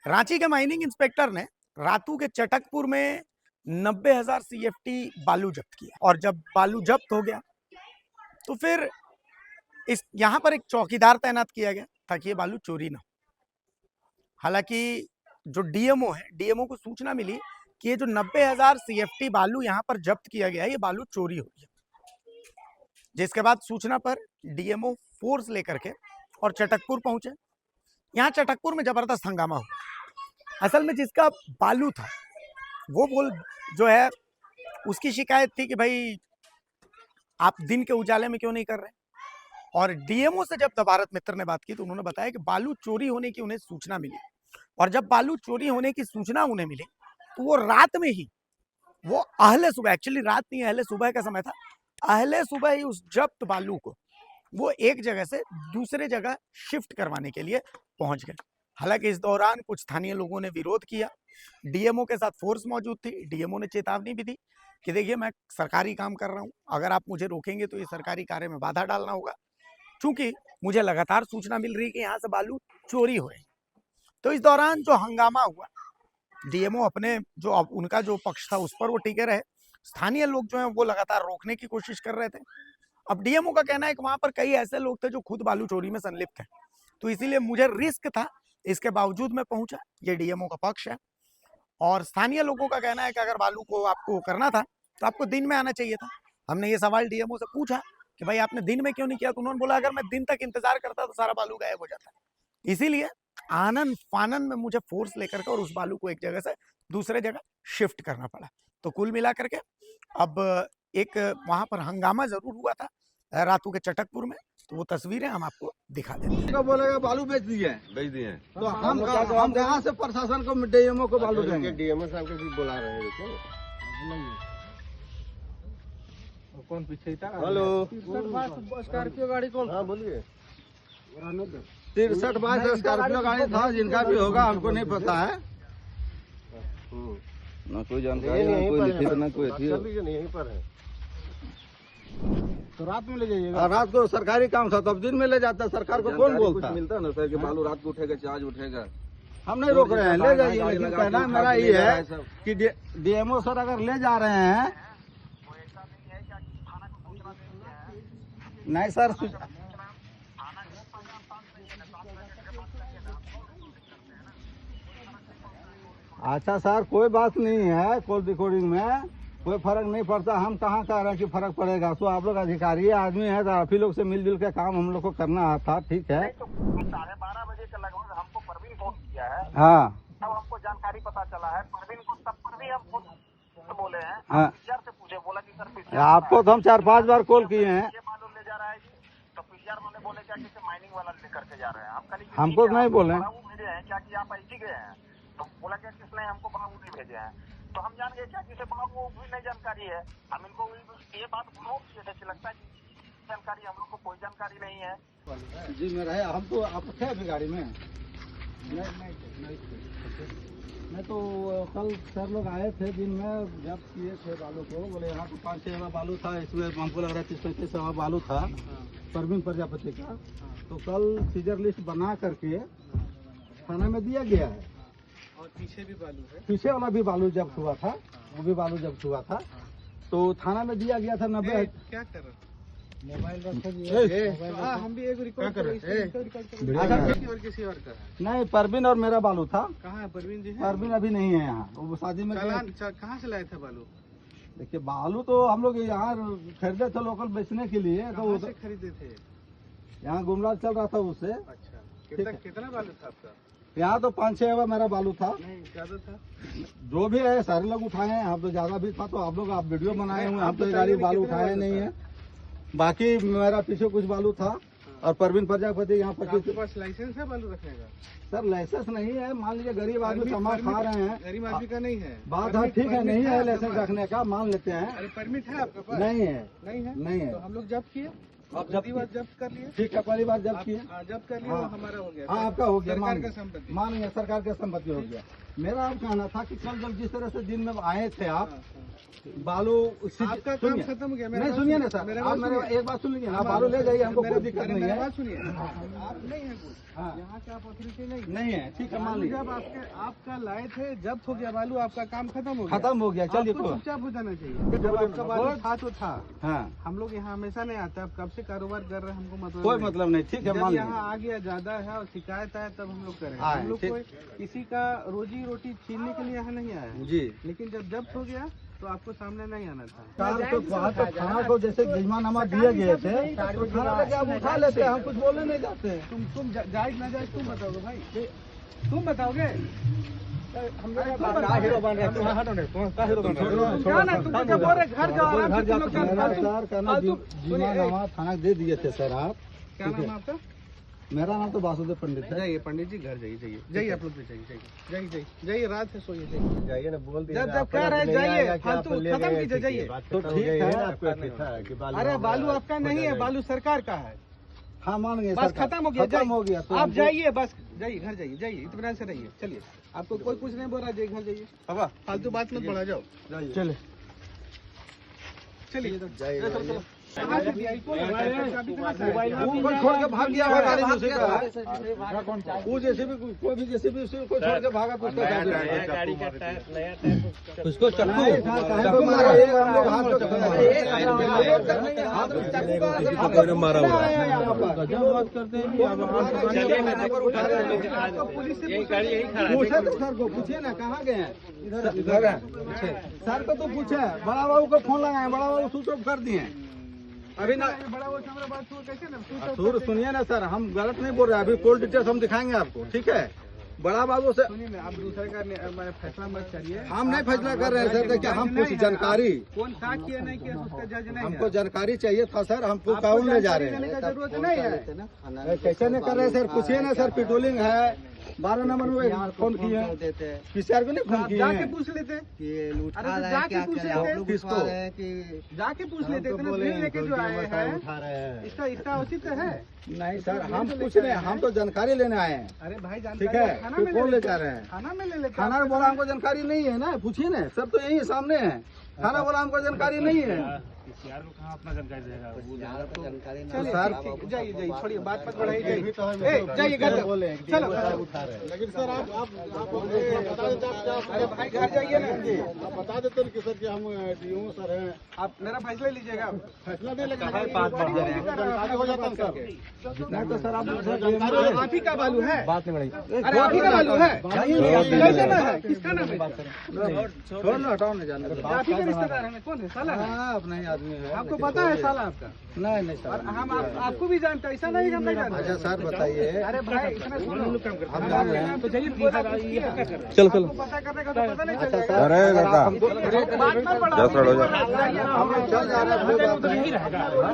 रांची के mining inspector ने रातू के चटकपुर में 90,000 सीएफटी बालू जब्त किया। और जब बालू जब्त हो गया तो फिर इस यहां पर एक चौकीदार तैनात किया गया ताकि ये बालू चोरी ना हो। हालांकि जो डीएमओ है, डीएमओ को सूचना मिली कि ये जो 90,000 सीएफटी बालू यहां पर जब्त किया गया है, ये बालू चोरी हो गया। जिसके बाद सूचना पर डीएमओ फोर्स लेकर के और चटकपुर पहुंचे। यहाँ चटकपुर में जबरदस्त हंगामा हुआ। असल में जिसका बालू था वो जो है उसकी शिकायत थी कि भाई आप दिन के उजाले में क्यों नहीं कर रहे। और डीएमओ से जब भारत मित्र ने बात की तो उन्होंने बताया कि बालू चोरी होने की उन्हें सूचना मिली, और जब बालू चोरी होने की सूचना उन्हें मिली तो वो रात में ही, वो अहले सुबह, एक्चुअली रात नहीं अहले सुबह का समय था, अहले सुबह ही उस जब्त बालू को वो एक जगह से दूसरे जगह शिफ्ट करवाने के लिए पहुंच गए। हालांकि इस दौरान कुछ स्थानीय लोगों ने विरोध किया। डीएमओ के साथ फोर्स मौजूद थी। डीएमओ ने चेतावनी भी दी कि देखिए मैं सरकारी काम कर रहा हूं, अगर आप मुझे रोकेंगे तो ये सरकारी कार्य में बाधा डालना होगा, क्योंकि मुझे लगातार सूचना मिल रही है कि यहाँ से बालू चोरी हो रही। तो इस दौरान जो हंगामा हुआ, डीएमओ अपने जो उनका जो पक्ष था उस पर वो टिके रहे। स्थानीय लोग जो है वो लगातार रोकने की कोशिश कर रहे थे। अब डीएमओ का कहना है कि वहां पर कई ऐसे लोग थे जो खुद बालू चोरी में संलिप्त हैं, तो इसीलिए मुझे रिस्क था, इसके बावजूद मैं पहुंचा। ये डीएमओ का पक्ष है। और स्थानीय लोगों का कहना है कि अगर बालू को आपको करना था तो आपको दिन में आना चाहिए था। हमने ये सवाल डीएमओ से पूछा कि भाई आपने दिन में क्यों नहीं किया, तो उन्होंने बोला अगर मैं दिन तक इंतजार करता तो सारा बालू गायब हो जाता। इसीलिए आनन फानन में मुझे फोर्स लेकर के और उस बालू को एक जगह से दूसरे जगह शिफ्ट करना पड़ा। तो कुल मिलाकर के अब एक वहां पर हंगामा जरूर हुआ था रातू के चटकपुर में, तो वो तस्वीरें हम आपको दिखा देते हैं। बोलेगा बालू बेच दिए तो हम कहाँ से प्रशासन को डीएमओ को बालू देंगे? डीएमओ साहब को भी बुला रहे हैं। कौन पीछे था? हेलो, स्कॉर्पियो गाड़ी कौन? हाँ बोलिए। 63 बाईस स्कॉर्पियो गाड़ी था, जिनका भी होगा हमको नहीं पता है। ना कोई जानकारी, ना कोई लिखित, ना कोई थी। यहीं पर है। तो रात में ले जाइएगा। रात को सरकारी काम था तब दिन में ले जाता, सरकार को कौन बोलता? मिलता ना सर कि बालू रात को उठेगा, चार्ज उठेगा। हम नहीं रोक रहे हैं, ले जाइए। लेकिन कहना मेरा ये है कि डीएमओ सर अगर ले जा रहे हैं, नहीं सर, अच्छा सर कोई बात नहीं है, कॉल रिकॉर्डिंग में कोई फर्क नहीं पड़ता। हम कहाँ कह रहे हैं कि फर्क पड़ेगा? तो आप लोग अधिकारी आदमी है, तो आप ही लोग से मिलजुल के काम हम लोग को करना था, ठीक है। तो 12:30 बजे के लगभग हमको परवीन फोन किया है। हाँ, तब हमको जानकारी पता चला है। परवीन को तब पर भी हम खुद बोले हैं। हाँ। पीसीआर से पूछे, बोला कि सर पीसीआर आपको तो हम 4-5 बार कॉल किए हैं। ये मालूम ले जा रहा है जी, तो पीसीआर वाले बोले क्या कि माइनिंग वाला लेकर के जा रहे हैं। हम कल हमको नहीं बोले बाबू भेजे हैं क्या कि आप ऐसी गए हैं? तो बोला क्या किसने हमको बाबू नहीं भेजे हैं। तो हम जान गए क्या किसे बाबू भी नहीं जानकारी है। हम इनको ये बात बोलो कि लगता है जानकारी हम लोग को कोई जानकारी नहीं है। जी मेरा है, हम तो आप थे अभी गाड़ी में? नहीं तो कल सर लोग आए थे दिन में, जब किए थे बालू को, बोले यहाँ तो 5-6 बालू था, इसमें हमको लग रहा है 30-35 बालू था परवीन प्रजापति का। तो कल सीजर लिस्ट बना करके थाना में दिया गया है। और पीछे भी बालू है, पीछे वाला भी बालू जब्त हुआ था, वो भी बालू जब्त हुआ था, तो थाना में दिया गया था 90। क्या कर रहे? मोबाइल हम भी एक रिकॉर्ड कर किसी और का है? नहीं, परवीन और मेरा बालू था। कहाँ है परवीन जी? परवीन अभी नहीं है यहाँ, वो शादी में गए। कहाँ से लाए थे बालू? देखिए बालू तो हम लोग यहाँ खरीदे थे लोकल बेचने के लिए, तो से खरीदे थे? यहाँ गुमराज चल रहा था उससे। अच्छा, कितना बालू था आपका? यहाँ तो 5-6 मेरा बालू था। नहीं ज्यादा था, जो भी है सारे लोग उठाए हैं, हम तो ज्यादा भी था, तो आप लोग आप वीडियो बनाए हुए, हम तो गाड़ी बालू उठाए नहीं है। बाकी मेरा पीछे कुछ बालू था। और परवीन प्रजापति यहाँ 25। पास लाइसेंस है बालू रखने का? सर लाइसेंस नहीं है, मान लीजिए गरीब आदमी सामान खा रहे हैं, गरीब आदमी का नहीं है बात है, ठीक है, नहीं है लाइसेंस रखने का, मान लेते हैं। अरे परमिट है आपके पास? नहीं है, नहीं है, नहीं है। तो हम लोग जब्त किए। अब पहली बार जब्त कर लिए, ठीक है, पहली बार जब्त किए। जब्त कर लिए, हाँ। और हमारा हो गया, हाँ, आपका हो गया, सरकार मान का संपत्ति। मानेंगे, सरकार का संपत्ति हो गया। मेरा अब कहना था कि कल जब जिस तरह से दिन में आए थे आप, बालू आपका काम खत्म हो गया। मेरा नहीं, बात सुनिए ना सर, मेरा आप बात मेरे सुनिए। एक बात सुन लीजिए ना, बालू ले जाइए, हमको कोई दिक्कत नहीं मेरा है। बात सुनिए, आप नहीं है कुछ, हाँ। यहाँ का आप अथॉरिटी नहीं नहीं है, ठीक है, मान बालू लीजिए, जब आपका लाए थे, जब्त हो गया बालू, आपका काम खत्म हो गया, खत्म हो गया, चलिए आपको कोई चुपचाप हो जाना चाहिए। जब आपका बालू था तो था, हाँ, हम लोग यहाँ हमेशा नहीं आते, आप कब से कारोबार कर रहे हैं हमको मतलब कोई नहीं। मतलब नहीं, ठीक है, जब मान यहाँ लीजिए। आ गया ज्यादा है और शिकायत आए तब हम लोग करें। आए, हम लोग ठीक। कोई किसी का रोजी रोटी छीनने के लिए यहाँ नहीं आए हैं। जी, लेकिन जब जब्त हो गया तो आपको सामने नहीं आना था। कार को वहाँ तो थाना को जैसे गिजमानामा दिए गए थे, तो थाना लेके आप उठा लेते, हम कुछ बोलने नहीं जाते। तुम जायज ना जायज तुम बताओगे भाई, तुम बताओगे। घर जाओ आराम से, तुम लोग गिजमानामा थाना दे दिए थे सर आप। क्या नाम है आपका? मेरा नाम तो वासुदेव पंडित है। जाइए पंडित जी, घर जाइए, जाइए आप लोग भी जाइए, जाइए रात से सोइए, जाइए। जाइए ना, बोल दिया जब कह रहे हैं जाइए, फालतू खत्म कीजिए, जाइए। तो ठीक है, अरे बालू आपका नहीं है, बालू सरकार का है। हाँ, मान गए, बस खत्म हो गया, खत्म हो गया, तो आप हमको- जाइए, बस जाइए, घर जाइए, इत्मीनान से रहिए। चलिए, आपको कोई कुछ नहीं बोल रहा, जाइए घर जाइए, फालतू बात मत बढ़ा जाओ। चले, चलिए जाइए। मोबाइल कोई छोड़ के भाग गया होगा गाड़ी में, उसी का वो जैसे भी कोई भी जैसे भी उसी को छोड़ के भागा तो उसका गाड़ी का टायर नया उसको चाकू मारा, एक हम लोग हाथ पूछे तो सर को, पूछिए ना कहाँ गए हैं, इधर सर को तो पूछे, बड़ा बाबू को फोन लगाए, बड़ा बाबू स्विच ऑफ कर दिए अभी ना। बड़ा वो कैमरा बात हुआ कैसे ना, सुर सुनिए ना सर, हम गलत नहीं बोल रहे, अभी कोल डिटेल्स हम दिखाएंगे आपको, ठीक है। बड़ा बाबू से सुनिए ना, आप दूसरे का फैसला मत करिए। हम नहीं फैसला कर रहे हैं सर, देखिए हम कुछ जानकारी, कौन था किया नहीं किया उसका जज नहीं हमको है। जानकारी चाहिए था सर, हमको आपको काउंट ले जा जानकारी रहे देने हैं। का जरूरत नहीं है। कैसे नहीं कर रहे सर, पूछिए ना सर, पेट्रोलिंग है, 12 नंबर में फोन किए हैं, PCR को नहीं फोन किए जाके हैं। पूछ लेते, उठा अरे तो रहे हैं, जाके क्या पूछ कर रहे हैं? लेते। आप लोग किसको? उठा रहे हैं कि जाके पूछ लेते, इतना भीड़ लेके जो आए हैं, इसका उचित है। नहीं सर, हम कुछ नहीं, हम तो जानकारी लेने आए हैं, अरे भाई ठीक जानकारी है। थाना तो में कौन ले लेते जा रहे हैं? थाना में ले लेते। थाना में बोला हमको जानकारी नहीं है ना, पूछिए ना, सब तो यही सामने है। थाना बोला हमको जानकारी नहीं है। जानकारी तो चलिए सर, ठीक, जाइए जाइए, छोड़िए बात मत बढ़ाइए, जाइए घर जाओ। चलो लेकिन सर आप अरे भाई घर जाइए ना, आप बता देते कि सर कि हम DO सर हैं, आप मेरा फैसला लीजिएगा। फैसला दे लेकिन जानकारी हो जाता है सर। नहीं तो सर आप ही का बालू है, अरे आप ही का बालू है, कैसे ना है, किसका नाम है? छोड़ लो, हटाओ, नहीं जाने दो। आप ही का रिश्तेदार है, कौन है? साला है? हाँ, अपना ही आदमी है। आपको पता है साला आपका? नहीं नहीं और सर, हम आपको भी जानते हैं, ऐसा नहीं कि हम नहीं जानते। अच्छा सर बताइए, अरे भाई इतना सुनो, हम जान रहे हैं। तो चलिए चलो चलो, पता करने का तो पता नहीं अच्छा चलेगा। सर, अगर आप बात मत बढ़ाओ, हम चल जा रहे हैं।